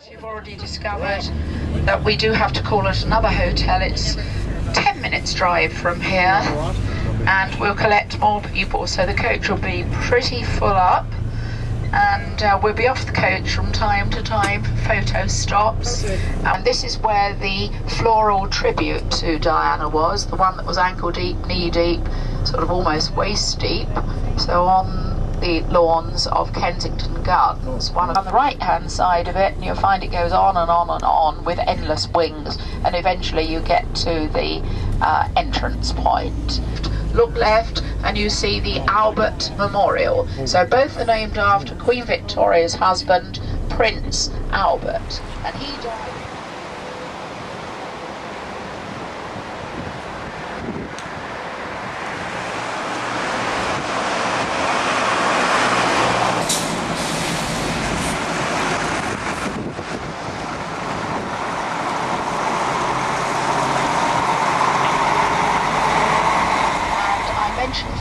You've already discovered that we do have to call at another hotel. It's 10 minutes drive from here, and we'll collect more people, so the coach will be pretty full up, and we'll be off the coach from time to time for photo stops. And this is where the floral tribute to Diana was, the one that was ankle deep, knee deep, sort of almost waist deep, so on the lawns of Kensington Gardens. One on the right hand side of it, and you'll find it goes on and on and on with endless wings, and eventually you get to the entrance point. Look left and you see the Albert Memorial. So both are named after Queen Victoria's husband, Prince Albert, and he died.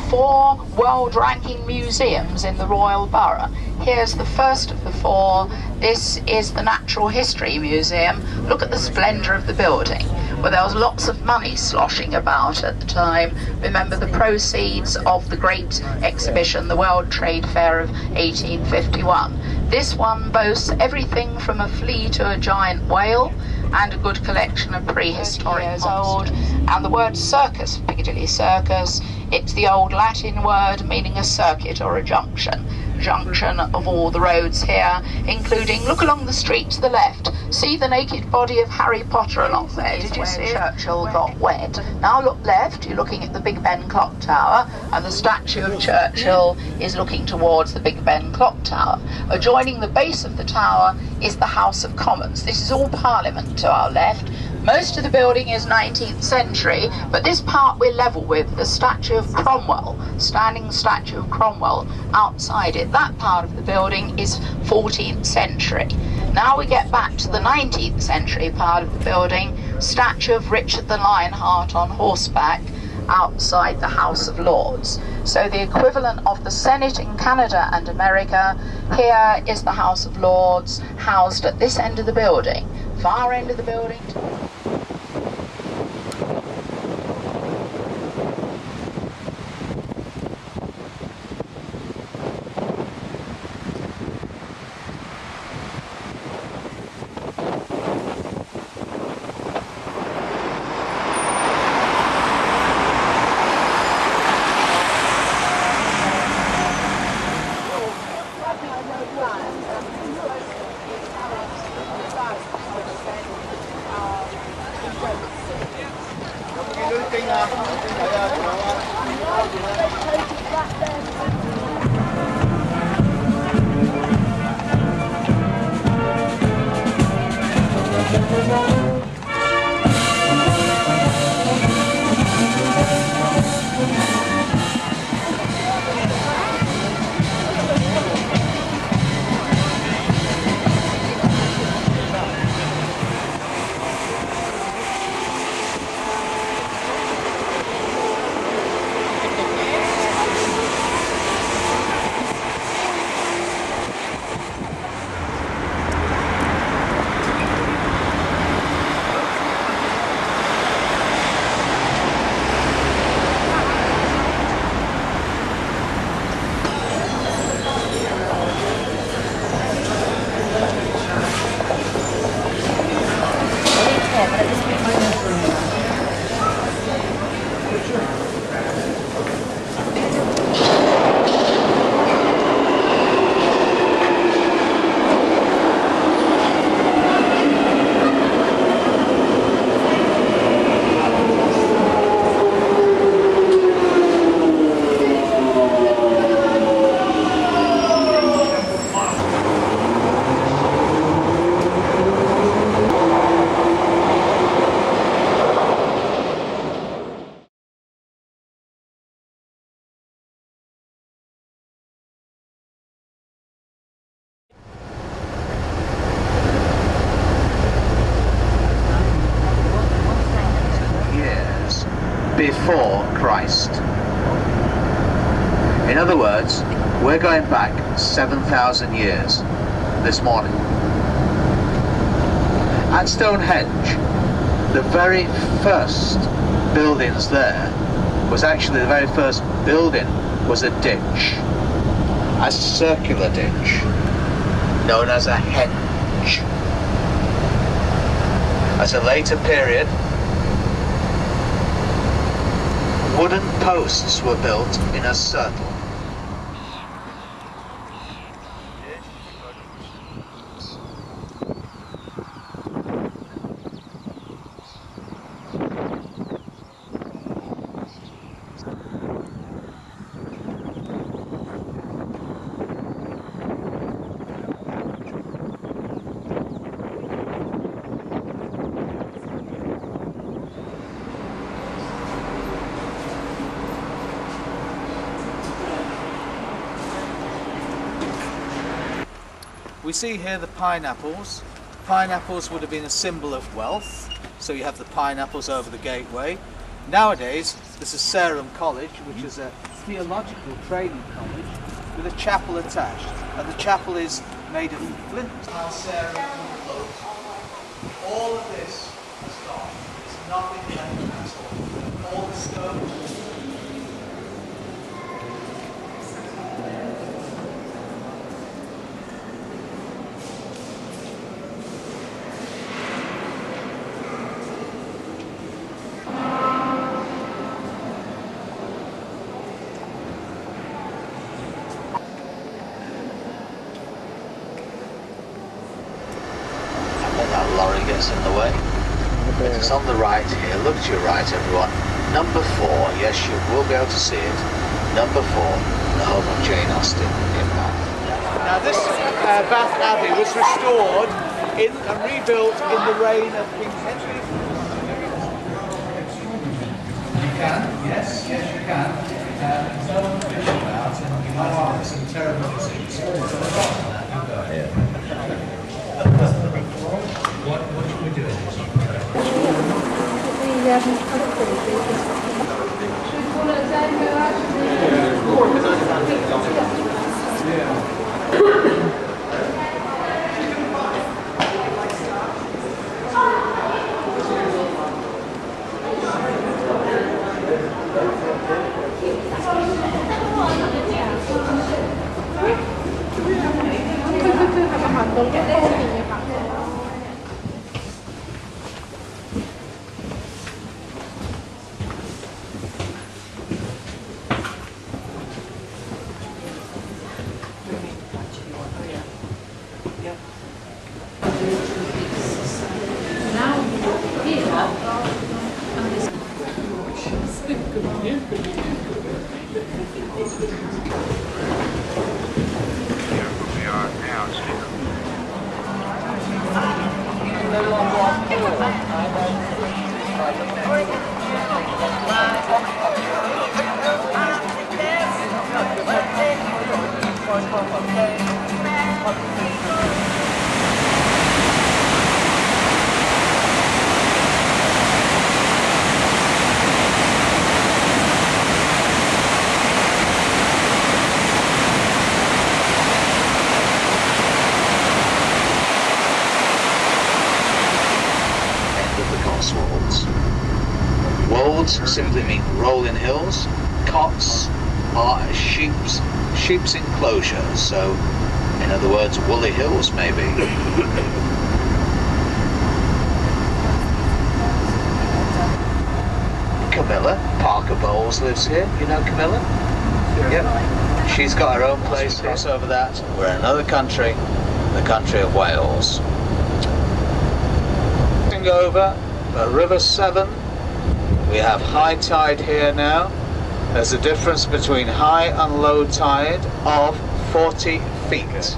Four world-ranking museums in the Royal Borough. Here's the first of the four. This is the Natural History Museum. Look at the splendour of the building. Well, there was lots of money sloshing about at the time. Remember the proceeds of the great exhibition, the World Trade Fair of 1851. This one boasts everything from a flea to a giant whale, and a good collection of prehistoric years old. And the word circus, Piccadilly Circus, it's the old Latin word meaning a circuit or a junction of all the roads here, including, look along the street to the left, see the naked body of Harry Potter along there. Did you see it? Churchill got wet. Now look left, you're looking at the Big Ben clock tower, and the statue of Churchill is looking towards the Big Ben clock tower. Adjoining the base of the tower is the House of Commons. This is all Parliament to our left. Most of the building is 19th century, but this part we're level with, the statue of Cromwell, standing statue of Cromwell outside it. That part of the building is 14th century. Now we get back to the 19th century part of the building, statue of Richard the Lionheart on horseback outside the House of Lords. So the equivalent of the Senate in Canada and America, here is the House of Lords, housed at this end of the building, far end of the building. Before Christ. In other words, we're going back 7,000 years this morning. At Stonehenge, the very first buildings there was actually the very first building was a ditch, a circular ditch, known as a henge. At a later period, wooden posts were built in a circle. We see here the pineapples. Pineapples would have been a symbol of wealth, so you have the pineapples over the gateway. Nowadays, this is Sarum College, which is a theological training college with a chapel attached, and the chapel is made of flint. All of this has gone. There's nothing left at all. All the stones. Lorry gets in the way. It's on the right here. Look to your right, everyone. Number 4. Yes, you will be able to see it. Number 4, the home of Jane Austen in Bath. Now this Bath Abbey was restored and rebuilt in the reign of King Henry. You can, yes, you can. No official out, and you might have some terrible disease. What should we do? Wolds simply mean rolling hills. Cots are sheep's enclosures, so in other words, woolly hills maybe. Camilla, Parker Bowles lives here. You know Camilla? Yep. She's got her own place here. Over that, we're in another country, the country of Wales. Over River Severn, we have high tide here now. There's a difference between high and low tide of 40 feet.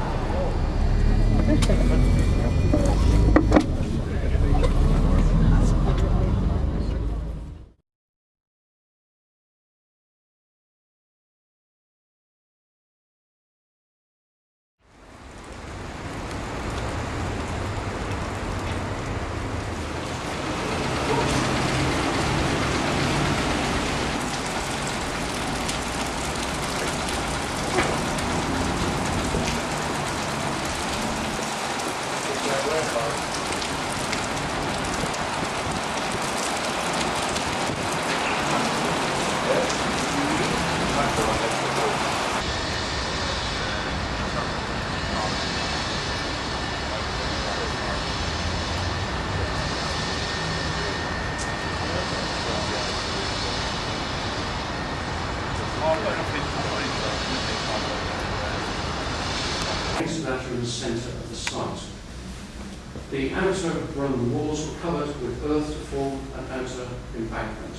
centre of the site. The outer Roman walls were covered with earth to form an outer embankment.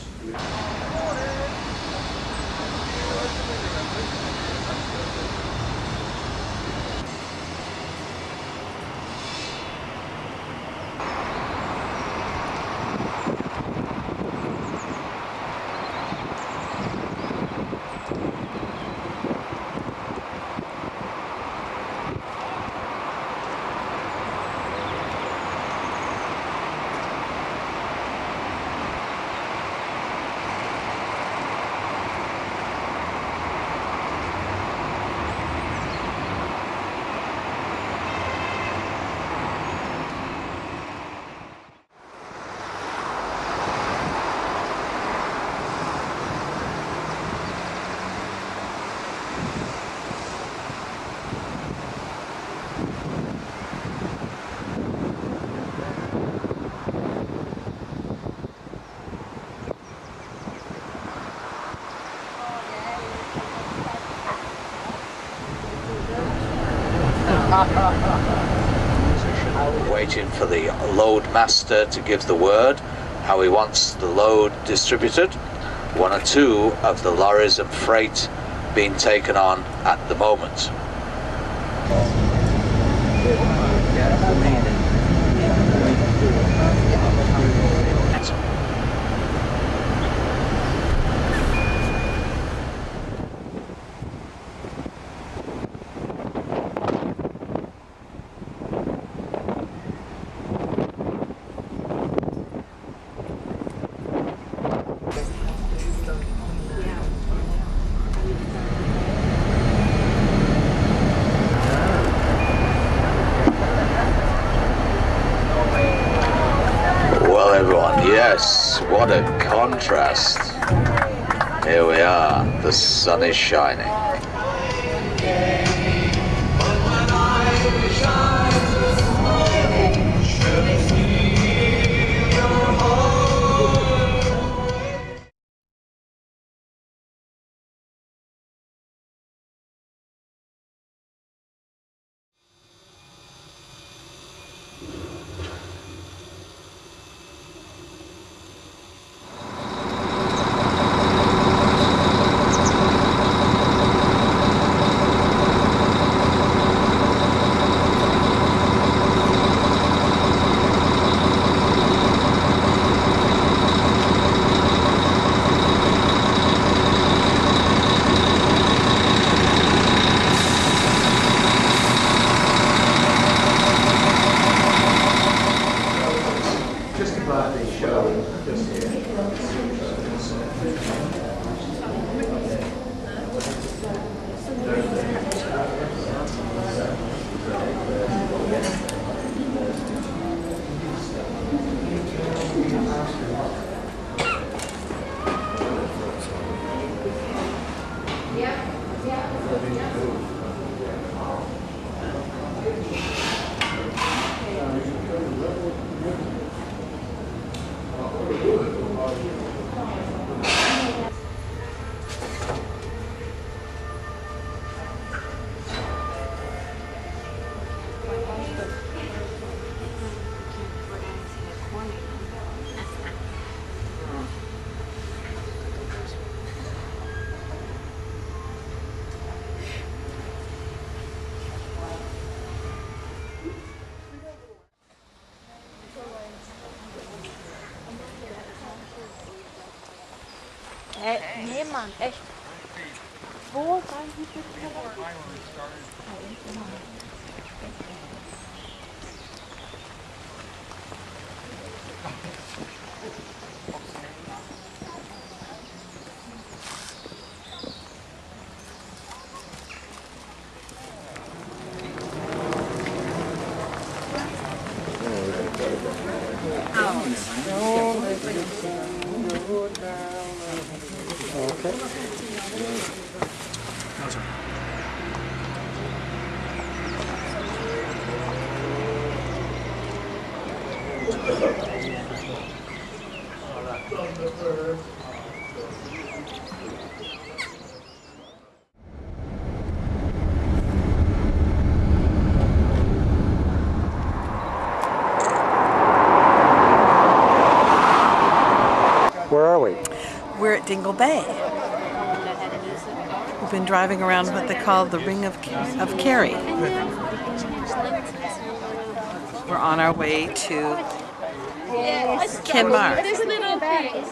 Waiting for the load master to give the word how he wants the load distributed. 1 or 2 of the lorries and freight being taken on at the moment. Well, everyone, yes, what a contrast. Here we are, the sun is shining. Nee, Mann, echt. Wo sagen Sie bitte? Dingle Bay. We've been driving around what they call the Ring of Kerry. We're on our way to Kenmare. There's a little thing.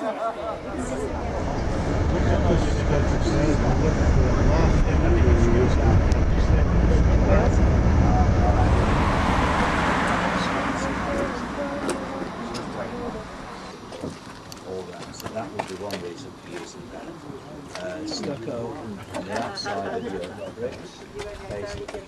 So that would be one reason for using that. Stucco on the outside of your bricks, basically.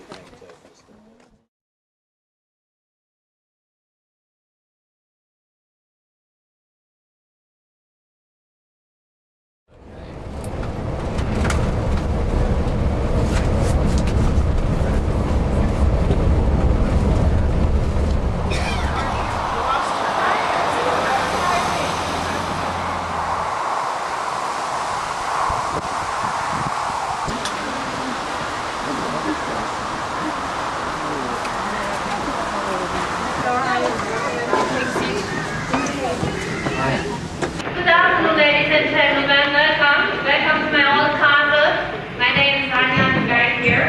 Good afternoon, ladies and gentlemen. Welcome. Welcome to my old castle. My name is Anya. I'm very here.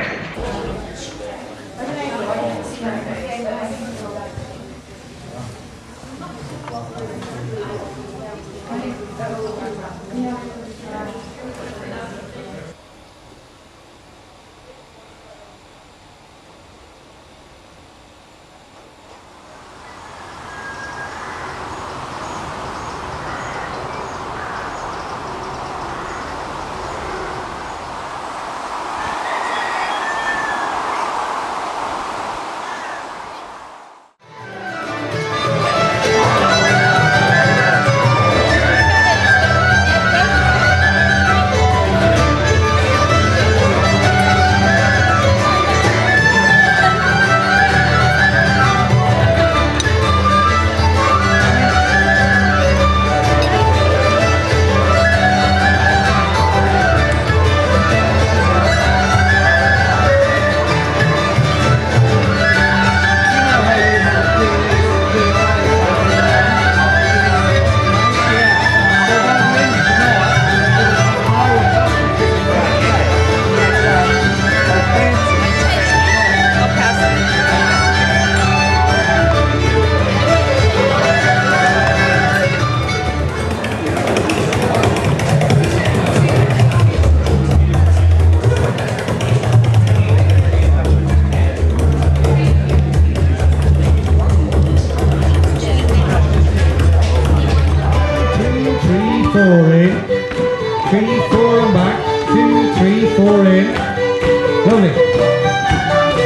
Lovely.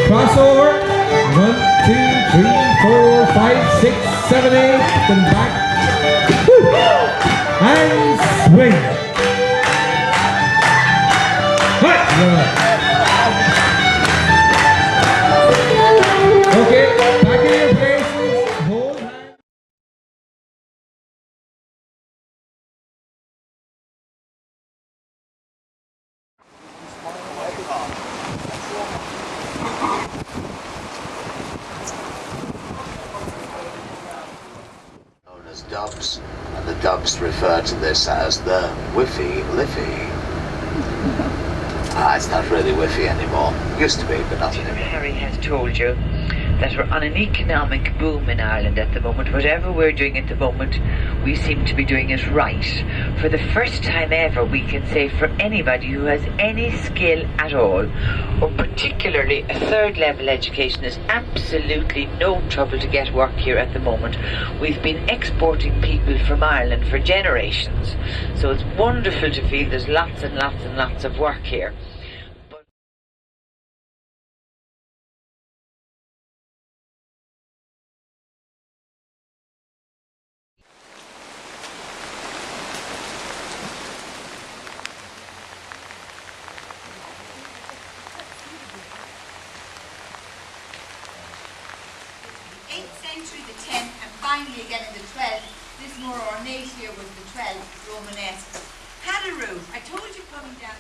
Crossover. 1, 2, 3, 4, 5, 6, 7, 8. Then back. Woo. And swing. Right. Okay. Back in your places. Hold hands. Known as dubs, and the dubs refer to this as the Whiffy Liffy. It's not really Whiffy anymore. Used to be, but not anymore. Harry has told you that we're on an economic boom in Ireland at the moment. Whatever we're doing at the moment, we seem to be doing it right. For the first time ever, we can say for anybody who has any skill at all, or particularly a third level education, is absolutely no trouble to get work here at the moment. We've been exporting people from Ireland for generations, so it's wonderful to feel there's lots and lots and lots of work here. Century, the 10th, and finally again in the 12th. This more ornate here was the 12th, Romanesque. Had a roof. I told you coming down.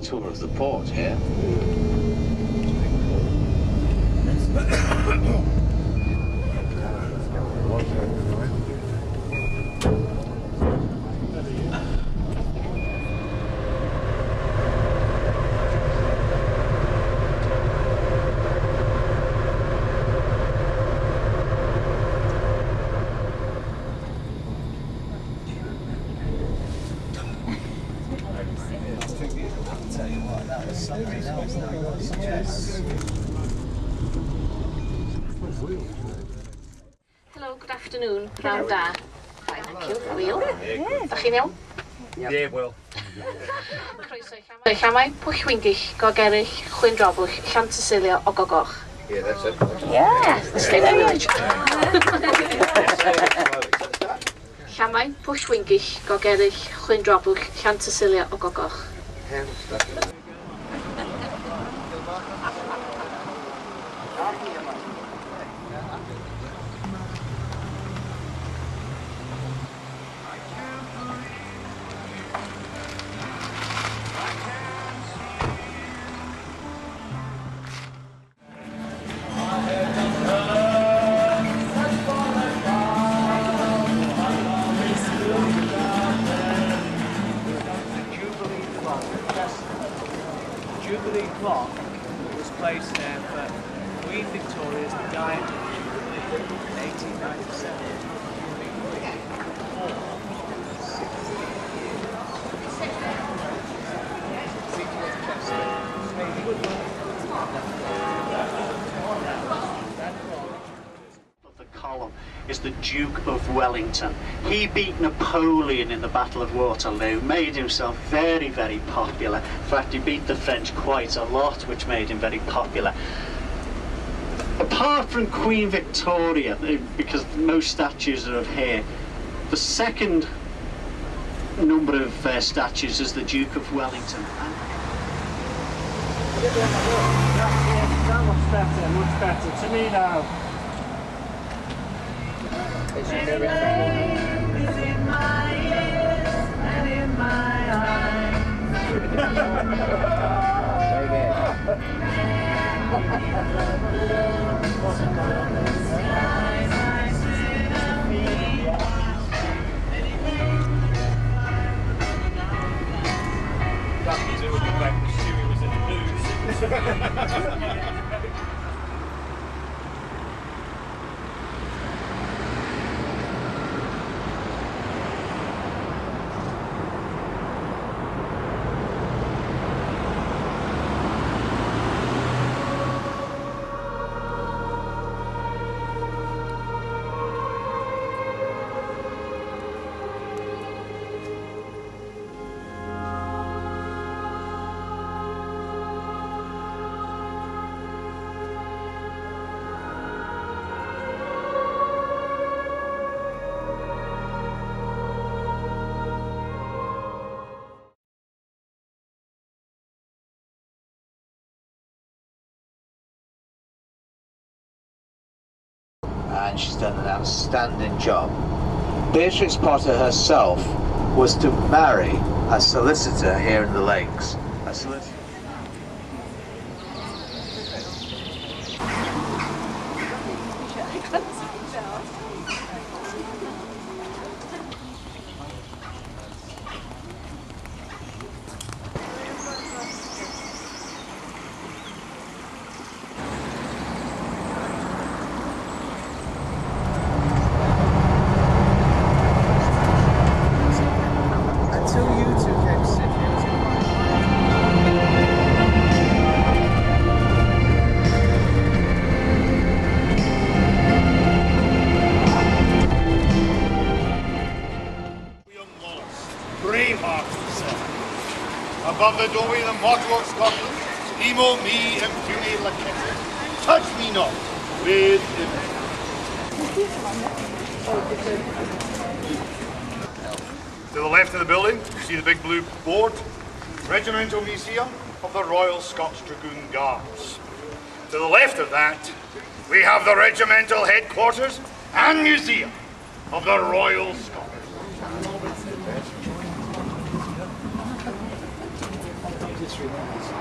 tour of the port here. Hello, good afternoon. Pnawn da. Fine, thank you. How are you? Dach chi'n iawn? Yeah, well. Croeso i llamau, pwll wingill, gogeryll, chwyndrobwll, llantysilio o gogoch. Yeah, that's it. Yeah, let's stay there, village. Llamau, pwll wingill, gogeryll, chwyndrobwll, llantysilio o gogoch. Jubilee clock was placed there for Queen Victoria's Diamond Jubilee in 1897. The column is the Duke of Wellington. He beat Napoleon in the Battle of Waterloo, made himself very, very popular. In fact, he beat the French quite a lot, which made him very popular. Apart from Queen Victoria, because most statues are of here, the second number of statues is the Duke of Wellington. Much better to me now. Is in my ears and in my And she's done an outstanding job. Beatrix Potter herself was to marry a solicitor here in the Lakes. A solicitor. Above the doorway of the motto of Scotland, Emo me impune lacet. Touch me not with To the left of the building, you see the big blue board, Regimental Museum of the Royal Scots Dragoon Guards. To the left of that, we have the Regimental Headquarters and Museum of the Royal Scots. history movies.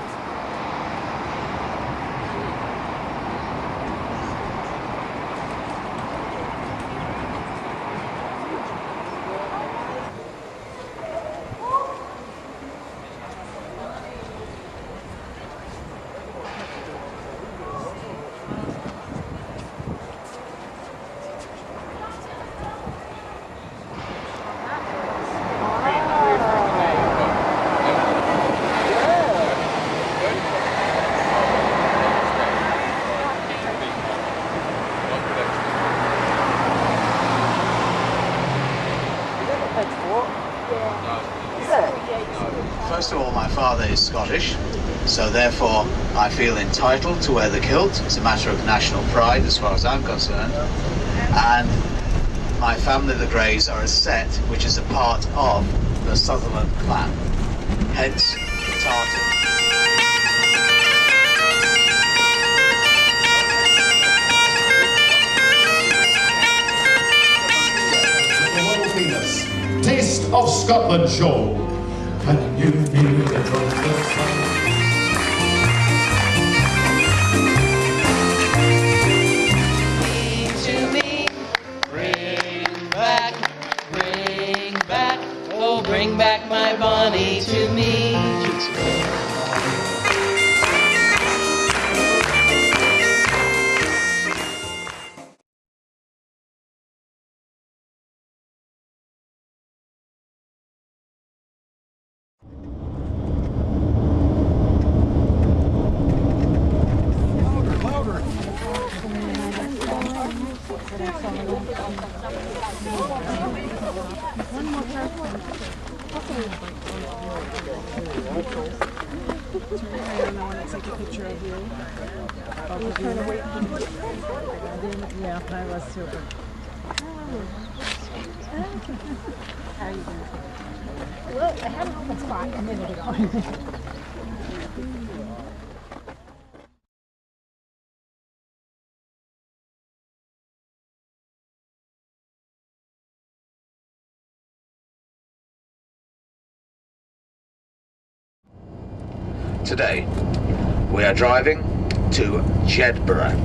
First of all, my father is Scottish, so therefore I feel entitled to wear the kilt. It's a matter of national pride as far as I'm concerned. And my family, the Greys, are a set which is a part of the Sutherland clan. Hence, the tartan. Taste of Scotland show. And you feel the trumpet sound. To me, bring back, oh bring back my Bonnie to me. Yeah, I was too. How are you doing? Well, I had an open spot a minute ago. Today, we are driving to Jedburgh.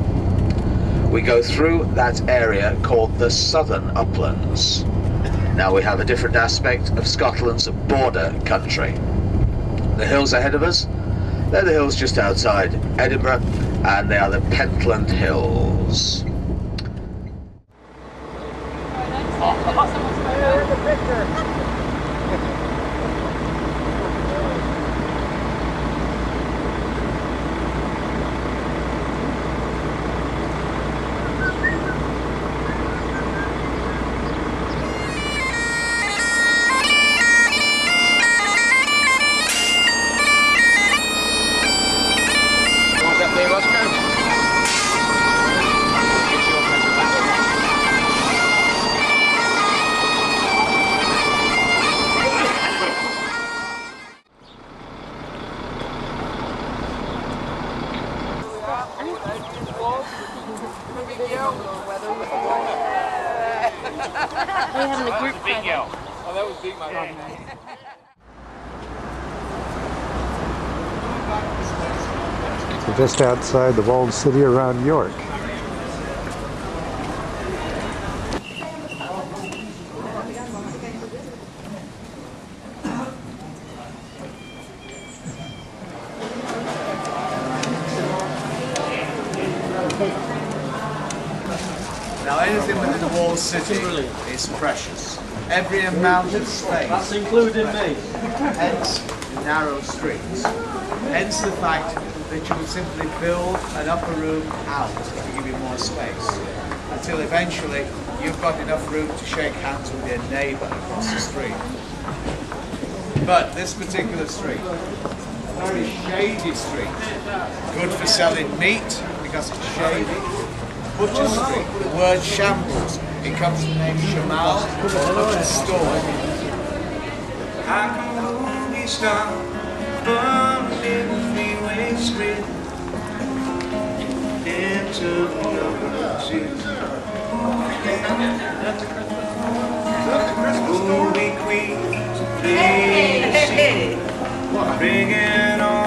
We go through that area called the Southern Uplands. Now we have a different aspect of Scotland's border country. The hills ahead of us, they're the hills just outside Edinburgh, and they are the Pentland Hills. Are you having a group Big yell. Oh, that was big, my God. We're just outside the walled city around York. Now anything within the walled city is precious. Every amount of space. That's including me. Hence the narrow streets. Hence the fact that you would simply build an upper room out to give you more space. Until eventually you've got enough room to shake hands with your neighbour across the street. But this particular street, a very shady street, good for selling meat because it's shady. Butcher Street, the word shambles, it comes from the name Shamal, butcher store. I can be stopped, bumping the freeway street into the seas. Movie queens, please, bringing on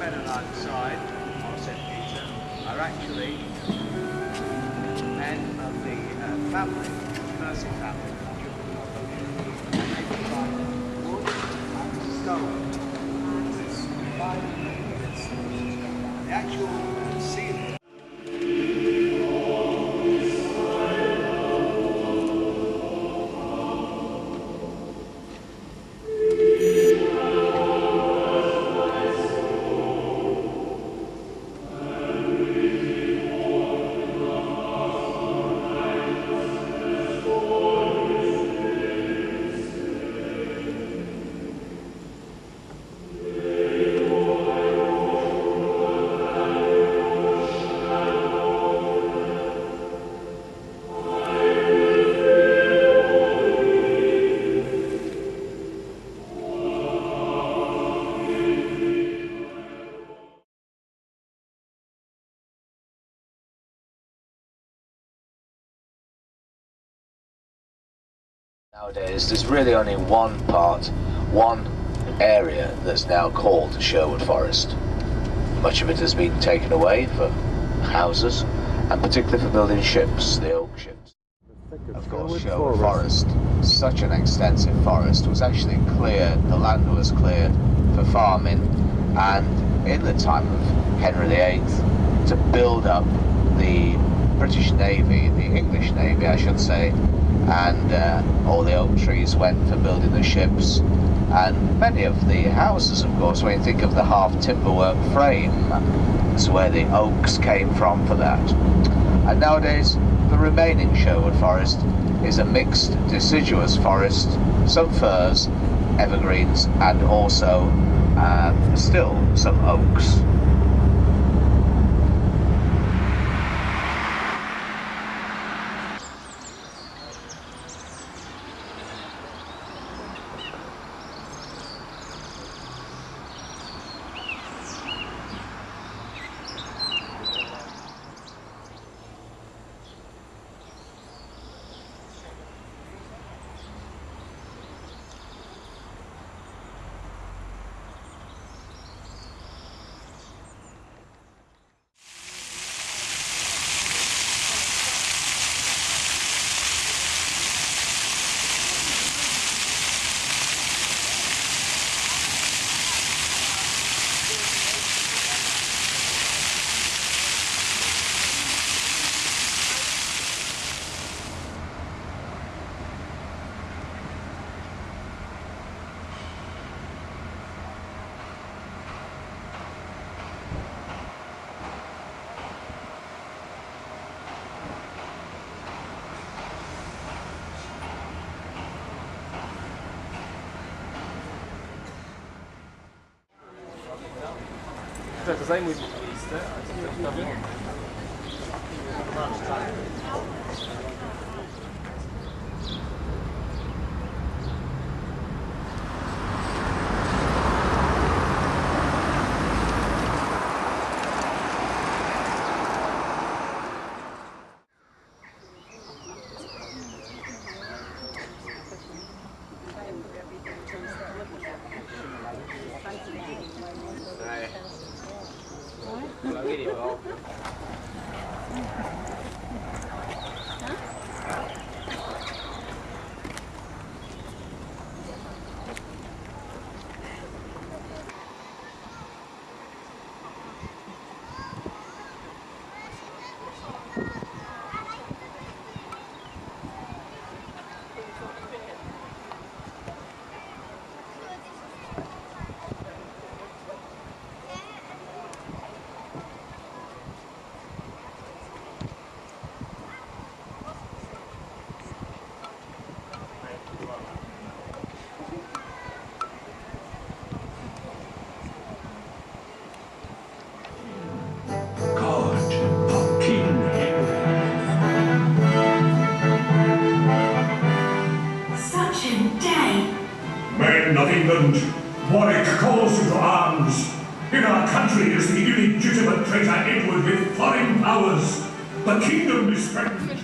men on either side of St. Peter are actually men of the family, Mercy family. And they provide wood and stone. It's 5 meters. The actual ceiling. Nowadays, there's really only one area that's now called Sherwood Forest. Much of it has been taken away for houses, and particularly for building ships, the oak ships. Of course, Sherwood Forest, such an extensive forest, was actually cleared, the land was cleared for farming, and in the time of Henry VIII, to build up the British Navy, the English Navy I should say, and all the oak trees went for building the ships, and many of the houses, of course, when you think of the half timberwork frame, that's where the oaks came from for that. And nowadays the remaining Sherwood Forest is a mixed deciduous forest, some firs, evergreens, and also still some oaks. To zajmuj listę, a co przedstawię? Men of England, Warwick calls you to arms. In our country is the illegitimate traitor Edward with foreign powers. The kingdom is threatened.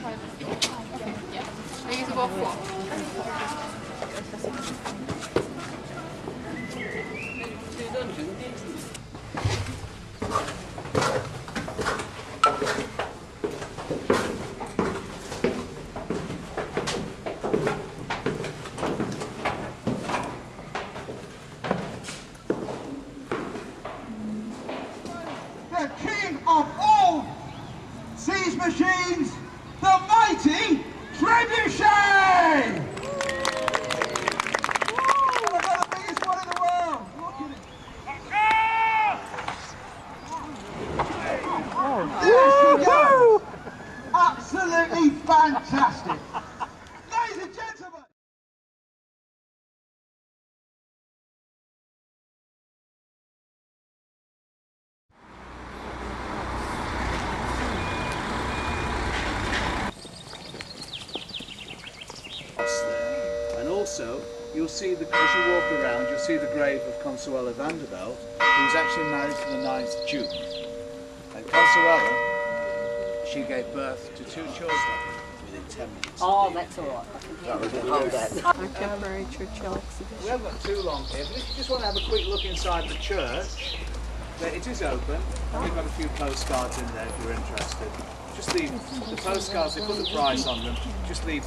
see as you walk around, you'll see the grave of Consuela Vanderbilt, who was actually married to the 9th Duke. And Consuela, she gave birth to 2 children within 10 minutes. Oh, that's all right. Contemporary Churchill exhibition. We haven't got too long here, but if you just want to have a quick look inside the church, it is open, and we've got a few postcards in there if you're interested. Just leave the postcards, they put the price on them, just leave.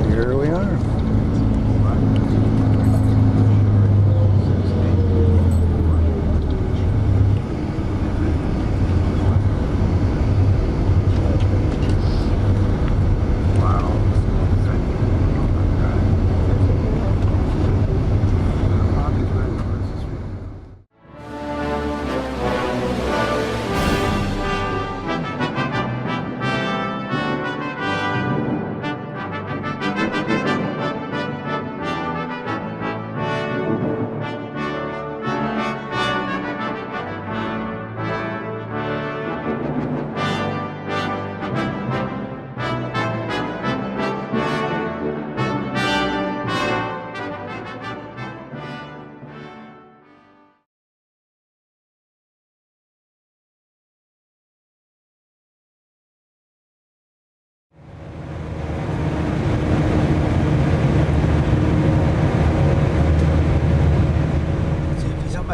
Here we are.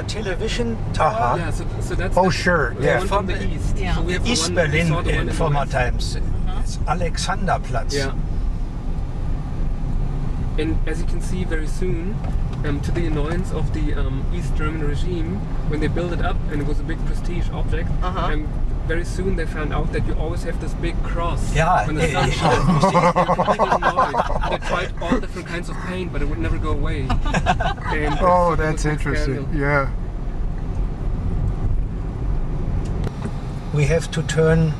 Television tower. Yeah, so that's oh, sure. Yeah, from the east. Yeah. So we have East Berlin in former times. It's Alexanderplatz. Yeah. And as you can see very soon, to the annoyance of the East German regime, when they built it up and it was a big prestige object, very soon they found out that you always have this big cross when the sun shines. They were completely annoyed. They tried all different kinds of paint, but it would never go away. And oh, that's interesting. Yeah. We have to turn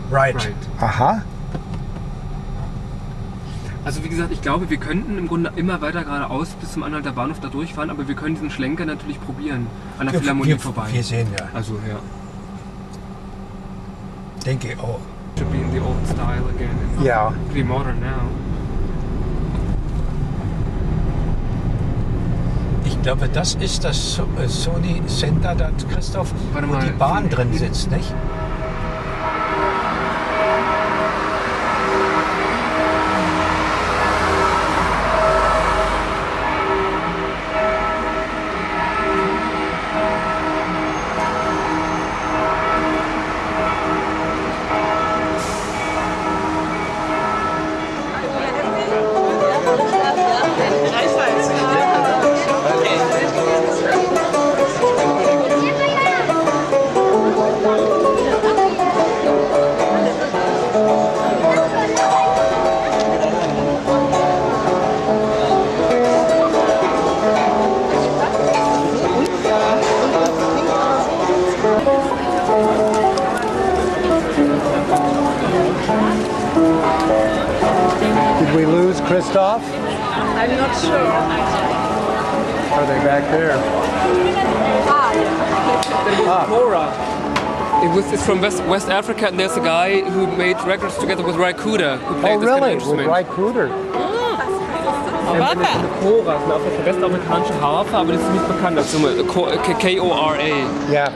right. Aha. Also wie gesagt, ich glaube, wir könnten im Grunde immer weiter geradeaus bis zum Anhalter Bahnhof da durchfahren, aber wir können diesen Schlenker natürlich probieren, an der Philharmonie vorbei. Wir sehen ja. Also, ja. Denke ich auch. Should be in the old style again. Ja. Pretty modern now. Ich glaube, das ist das Sony Center, da Christoph, wo die Bahn drin sitzt, nicht? Did we lose Christoph? I'm not sure. Are they back there? Cora. It's from West Africa, and there's a guy who made records together with Ray Cooder, who played this kind of instrument. With Ray Cooder. Eine Cora, eine westamerikanische Harfe, aber das ist nicht bekannt als Summe. K-O-R-A. Ja.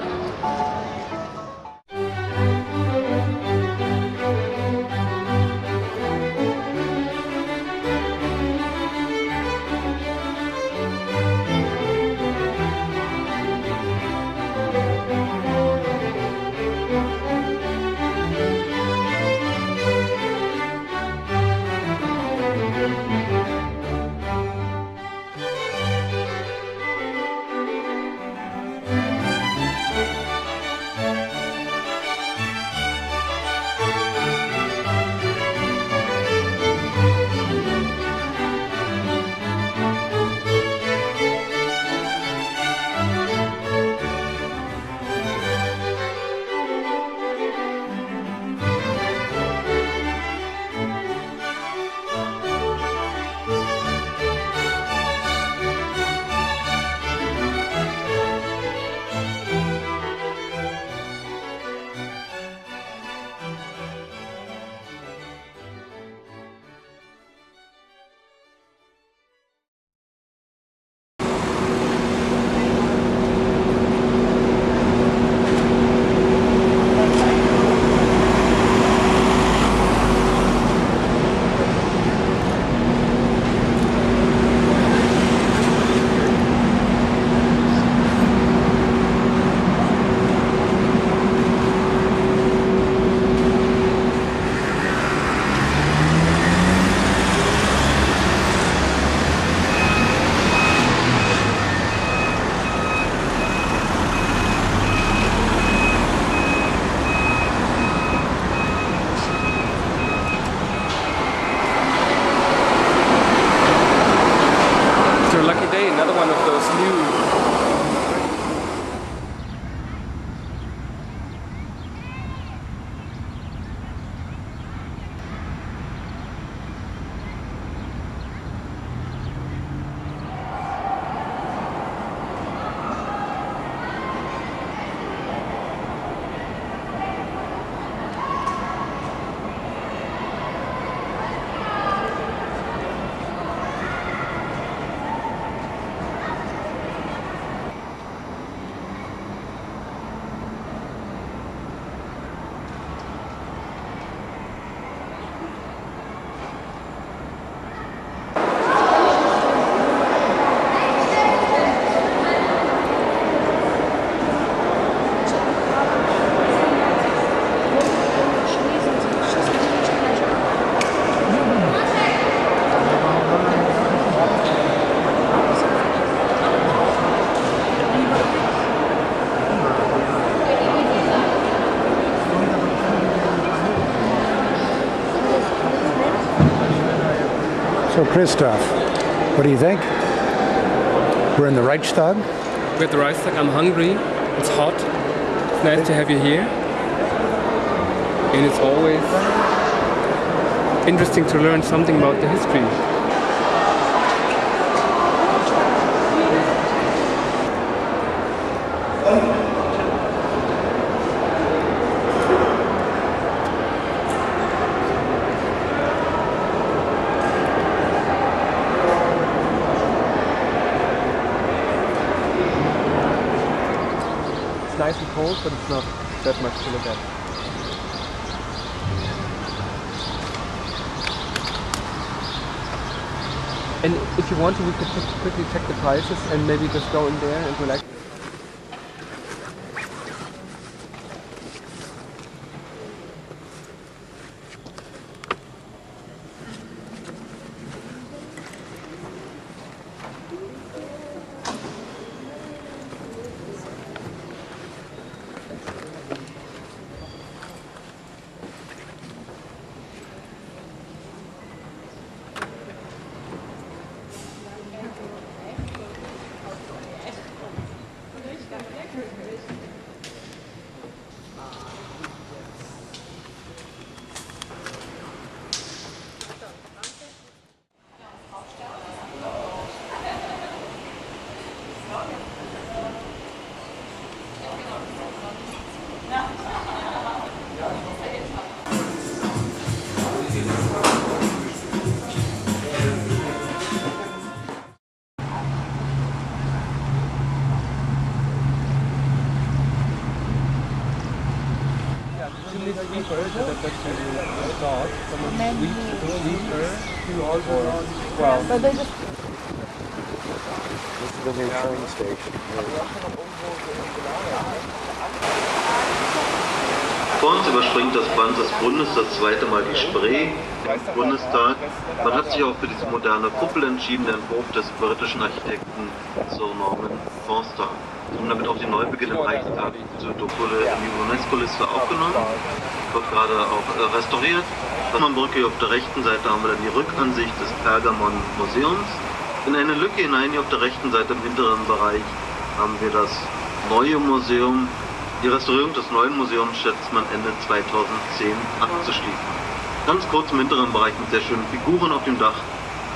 So Christoph, what do you think? We're in the Reichstag? We're at the Reichstag. I'm hungry. It's hot. It's nice to have you here. And it's always interesting to learn something about the history. It's nice and cold, but it's not that much to look at. And if you want to, we could quickly check the prices and maybe just go in there and relax. But they just... This is the new train station. Vor uns überspringt das Band des Bundes das zweite Mal die Spree im Bundestag. Man hat sich auch für diese moderne Kuppel entschieden, der Entwurf des britischen Architekten Sir Norman Foster. Und damit auch die Neubeginn im Reichstag zur UNESCO-Liste aufgenommen. Wird gerade auch restauriert. An der Brücke auf der rechten Seite haben wir dann die Rückansicht des Pergamon-Museums. In eine Lücke hinein, hier auf der rechten Seite im hinteren Bereich, haben wir das neue Museum. Die Restaurierung des neuen Museums schätzt man Ende 2010 abzuschließen. Ganz kurz im hinteren Bereich mit sehr schönen Figuren auf dem Dach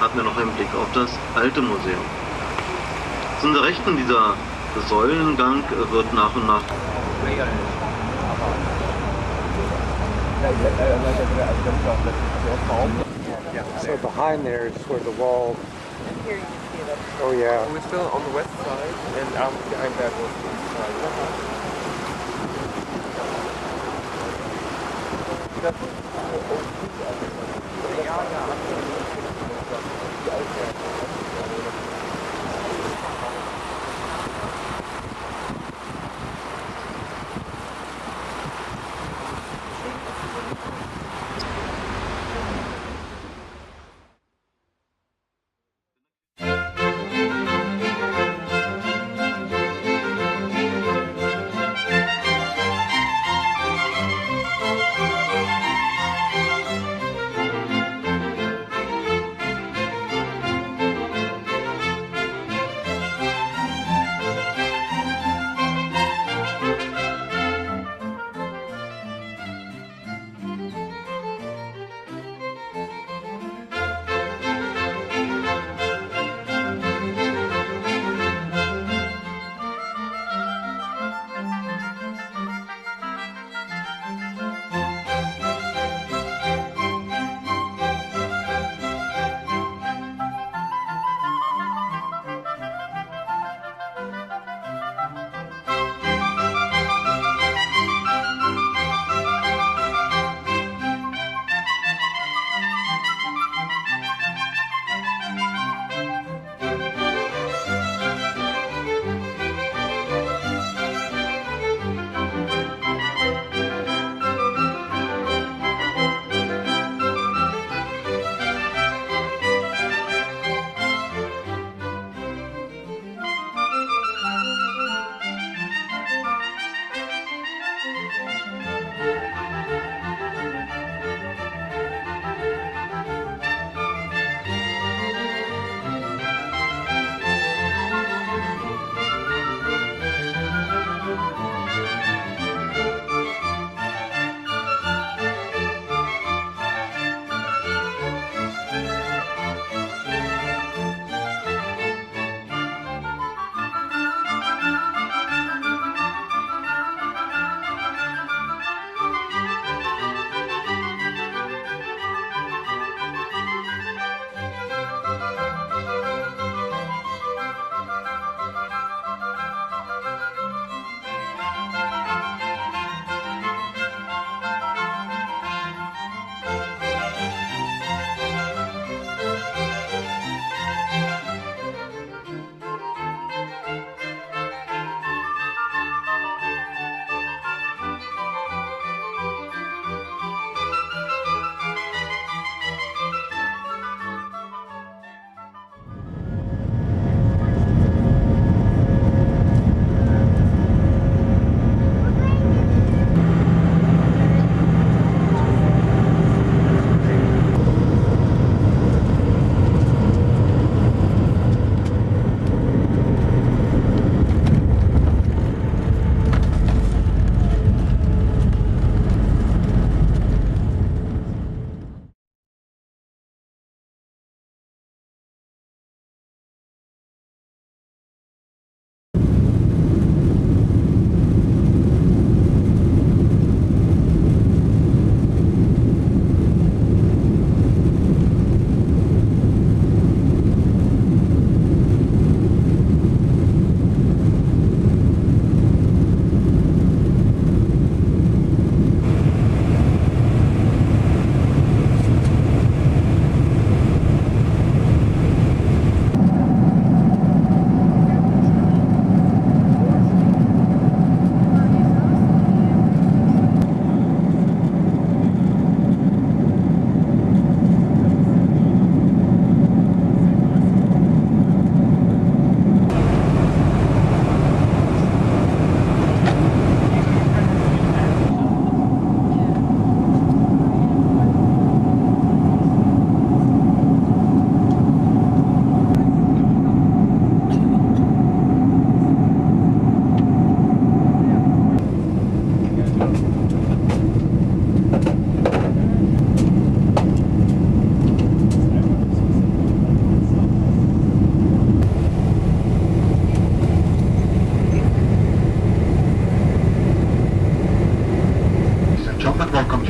hatten wir noch einen Blick auf das alte Museum. Zu unserer Rechten dieser Säulengang wird nach und nach So behind there is where the wall... Here you can see it. Oh yeah. We're still on the west side, and behind that was the east side.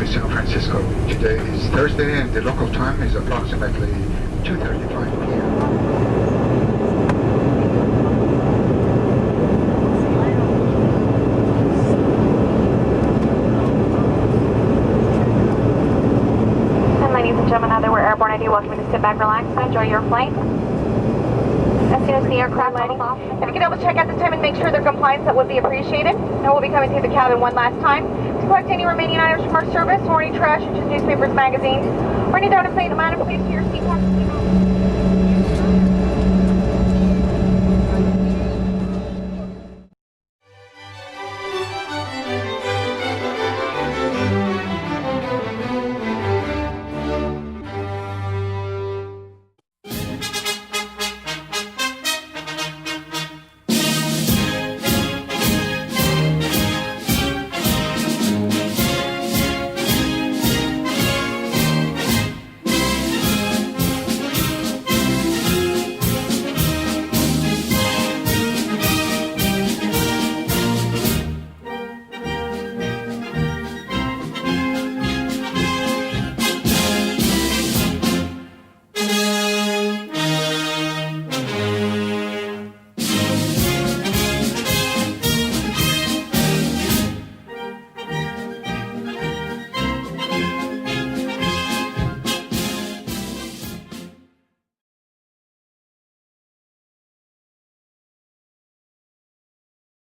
to San Francisco. Today is Thursday and the local time is approximately 2:35 p.m. Ladies and gentlemen, now that we're airborne, I do welcome you to sit back, relax, and enjoy your flight. As soon as the aircraft levels off, if you can double check at this time and make sure they're compliant, that would be appreciated. And we'll be coming through the cabin one last time to collect any remaining items from our service, or any trash, such as newspapers, magazines, or any down plate amount of place to your seat pockets.